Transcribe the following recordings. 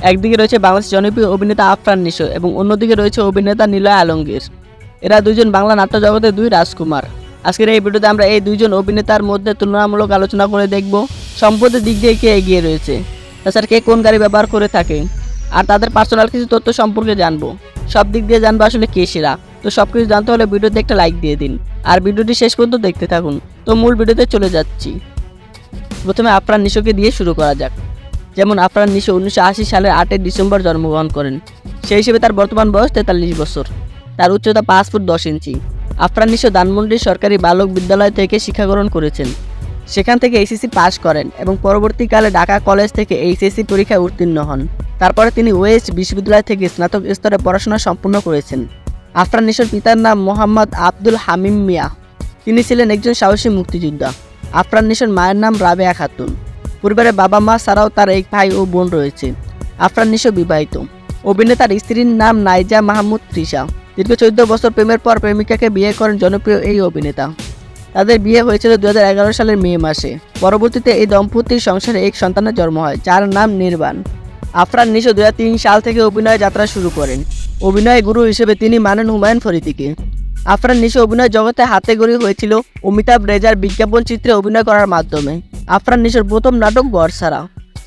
একদিকে রয়েছে বাংলাদেশের জনপ্রিয় অভিনেতা আফরান নিশো এবং অন্যদিকে রয়েছে অভিনেতা নিলয় আলমগীর। এরা দুইজন বাংলা নাট্য জগতের দুই রাজকুমার। আজকের এই ভিডিওতে আমরা এই দুইজন অভিনেতার মধ্যে তুলনামূলক আলোচনা করে দেখব সম্পদের দিক দিয়ে কে এগিয়ে রয়েছে, তাছাড়া কে কোন গাড়ি ব্যবহার করে থাকে, আর তাদের পার্সোনাল কিছু তথ্য সম্পর্কে জানবো। সব দিক দিয়ে জানবো আসলে কে সেরা। তো সবকিছু জানতে হলে ভিডিওতে একটা লাইক দিয়ে দিন আর ভিডিওটি শেষ পর্যন্ত দেখতে থাকুন। তো মূল ভিডিওতে চলে যাচ্ছি। প্রথমে আফরান নিশোকে দিয়ে শুরু করা যাক। যেমন আফরান নিশো 1980 সালের 8 ডিসেম্বর জন্মগ্রহণ করেন। সেই হিসেবে তার বর্তমান বয়স 43 বছর। তার উচ্চতা 5 ফুট 10 ইঞ্চি। আফরান নিশো ধানমন্ডি সরকারি বালক বিদ্যালয় থেকে শিক্ষা গ্রহণ করেছেন। সেখান থেকে এইচএসসি পাস করেন এবং পরবর্তীকালে ঢাকা কলেজ থেকে এইচএসসি পরীক্ষায় উত্তীর্ণ হন। তারপরে তিনি ওয়েস্ট বিশ্ববিদ্যালয় থেকে স্নাতক স্তরে পড়াশোনা সম্পূর্ণ করেছেন। আফরান নিশোর পিতার নাম মোহাম্মদ আব্দুল হামিম মিয়া। তিনি ছিলেন একজন সাহসী মুক্তিযোদ্ধা। আফরান নিশোর মায়ের নাম রাবেয়া খাতুন। পরিবারের বাবা মা ছাড়াও তার এক ভাই ও বোন রয়েছে। আফরান নিশো বিবাহিত। অভিনেতার স্ত্রীর নাম নাইজা মাহমুদ তৃষা। দীর্ঘ 14 বছর প্রেমের পর প্রেমিকাকে বিয়ে করেন জনপ্রিয় এই অভিনেতা। তাদের বিয়ে হয়েছিল 2011 সালের মে মাসে। পরবর্তীতে এই দম্পতির সংসারে এক সন্তানের জন্ম হয়, যার নাম নির্বাণ। আফরান নিশো 2003 সাল থেকে অভিনয় যাত্রা শুরু করেন। অভিনয় গুরু হিসেবে তিনি মানেন হুমায়ুন ফরিদিকে। আফরান নিশো অভিনয় জগতে হাতেখড়ি হয়েছিল অমিতাভ রেজার বিজ্ঞাপন চিত্রে অভিনয় করার মাধ্যমে। আফরান নিশোর প্রথম নাটক গড়ছাড়া।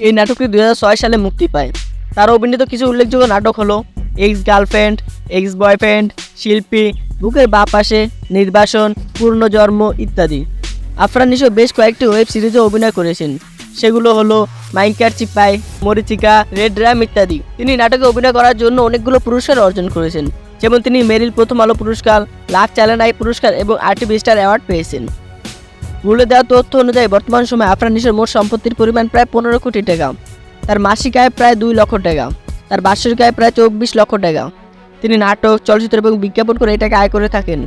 এই নাটকটি 2006 সালে মুক্তি পায়। তার অভিনীত কিছু উল্লেখযোগ্য নাটক হলো এক্স গার্লফ্রেন্ড, এক্স বয়ফ্রেন্ড, শিল্পী, বুকের বাঁ পাশে, নির্বাসন, পূর্ণজন্ম ইত্যাদি। আফরান নিশো বেশ কয়েকটি ওয়েব সিরিজে অভিনয় করেছেন। সেগুলো হলো মাইকার চিপাই, মরিচিকা, রেড র্যাম ইত্যাদি। তিনি নাটকে অভিনয় করার জন্য অনেকগুলো পুরস্কার অর্জন করেছেন। যেমন তিনি মেরিল প্রথম আলো পুরস্কার, লাখ চ্যানেল আই পুরস্কার এবং আরটিভি স্টার অ্যাওয়ার্ড পেয়েছেন। বলে দেওয়া তথ্য অনুযায়ী বর্তমান সময়ে আফরান নিশোর মোট সম্পত্তির পরিমাণ প্রায় 15 কোটি টাকা। তার মাসিক আয় প্রায় 2 লক্ষ টাকা। তার বার্ষিক আয় প্রায় 24 লক্ষ টাকা। তিনি নাটক, চলচ্চিত্র এবং বিজ্ঞাপন করে এটাকে আয় করে থাকেন।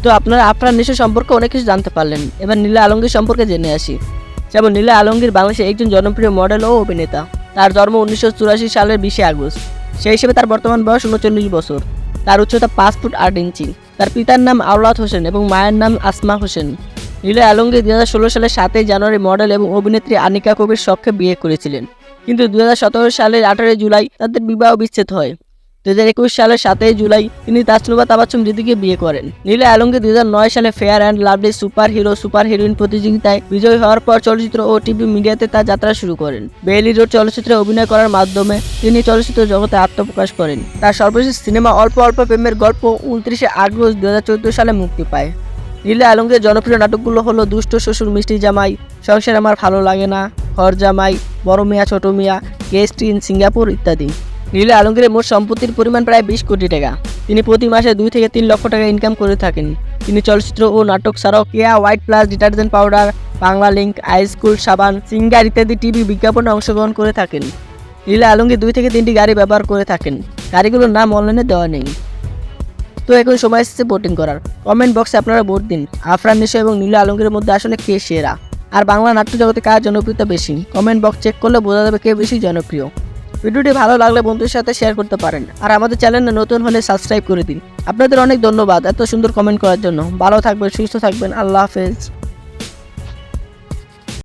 তো আপনারা আফরান নিশো সম্পর্কে অনেক কিছু জানতে পারলেন। এবার নিলয় আলমগীর সম্পর্কে জেনে আসি। যেমন নিলয় আলমগীর বাংলাদেশের একজন জনপ্রিয় মডেল ও অভিনেতা। তার জন্ম 1984 সালের 20 আগস্ট। সেই হিসেবে তার বর্তমান বয়স 39 বছর। তার উচ্চতা 5 ফুট 8 ইঞ্চি। তার পিতার নাম আওলাদ হোসেন এবং মায়ের নাম আসমা হোসেন। নিলয় আলমগীর 2016 সালের 7 জানুয়ারি মডেল এবং অভিনেত্রী আনিকা কবির শখে বিয়ে করেছিলেন। কিন্তু 2017 সালের 18 জুলাই তাদের বিবাহ বিচ্ছেদ হয়। 2021 সালের 7 জুলাই তিনি তাসনুবা তাবাসসুম রিদিকে বিয়ে করেন। নিলয় আলমগীর 2009 সালে fair and lovely super hero super heroine প্রতিযোগিতায় বিজয়ী হওয়ার পর চলচ্চিত্র ও টিভি মিডিয়াতে তার যাত্রা শুরু করেন। বেইলি রোড চলচ্চিত্রে অভিনয় করার মাধ্যমে তিনি চলচ্চিত্র জগতে আত্মপ্রকাশ করেন। তার সর্বশেষ সিনেমা অল্প অল্প প্রেমের গল্প 29 আগস্ট 2014 সালে মুক্তি পায়। নিলয় আলমগীর জনপ্রিয় নাটকগুলো হলো দুষ্ট শ্বশুর মিষ্টি জামাই, সংসার আমার ভালো লাগে না, ঘর জামাই, বড় মিয়া ছোট মিয়া, গেস্ট ইন সিঙ্গাপুর ইত্যাদি। নিলয় আলমগীরের মোট সম্পত্তির পরিমাণ প্রায় 20 কোটি টাকা। তিনি প্রতি মাসে 2 থেকে 3 লক্ষ টাকা ইনকাম করে থাকেন। তিনি চলচ্চিত্র ও নাটক ছাড়াও Keya white plus detergent powder, Bangla link, high school সাবান, সিঙ্গার ইত্যাদি টিভি বিজ্ঞাপনে অংশগ্রহণ করে থাকেন। নিলয় আলমগীর 2 থেকে 3টি গাড়ি ব্যবহার করে থাকেন। গাড়িগুলোর নাম অনলাইনে দেওয়া নেই। তো এখন সময় এসেছে ভোটিং করার। কমেন্ট বক্সে আপনারা ভোট দিন। আফরান নিশো এবং নিলয় আলমগীরের মধ্যে আসলে কে সেরা, আর বাংলা নাট্য জগতে কার জনপ্রিয়তা বেশি? কমেন্ট বক্স চেক করলে বোঝা যাবে কে বেশি জনপ্রিয়। ভিডিওটি ভালো লাগলে বন্ধুদের সাথে শেয়ার করতে পারেন, আর আমাদের চ্যানেলে নতুন হলে সাবস্ক্রাইব করে দিন। আপনাদের অনেক ধন্যবাদ এত সুন্দর কমেন্ট করার জন্য। ভালো থাকবেন, সুস্থ থাকবেন। আল্লাহ হাফেজ।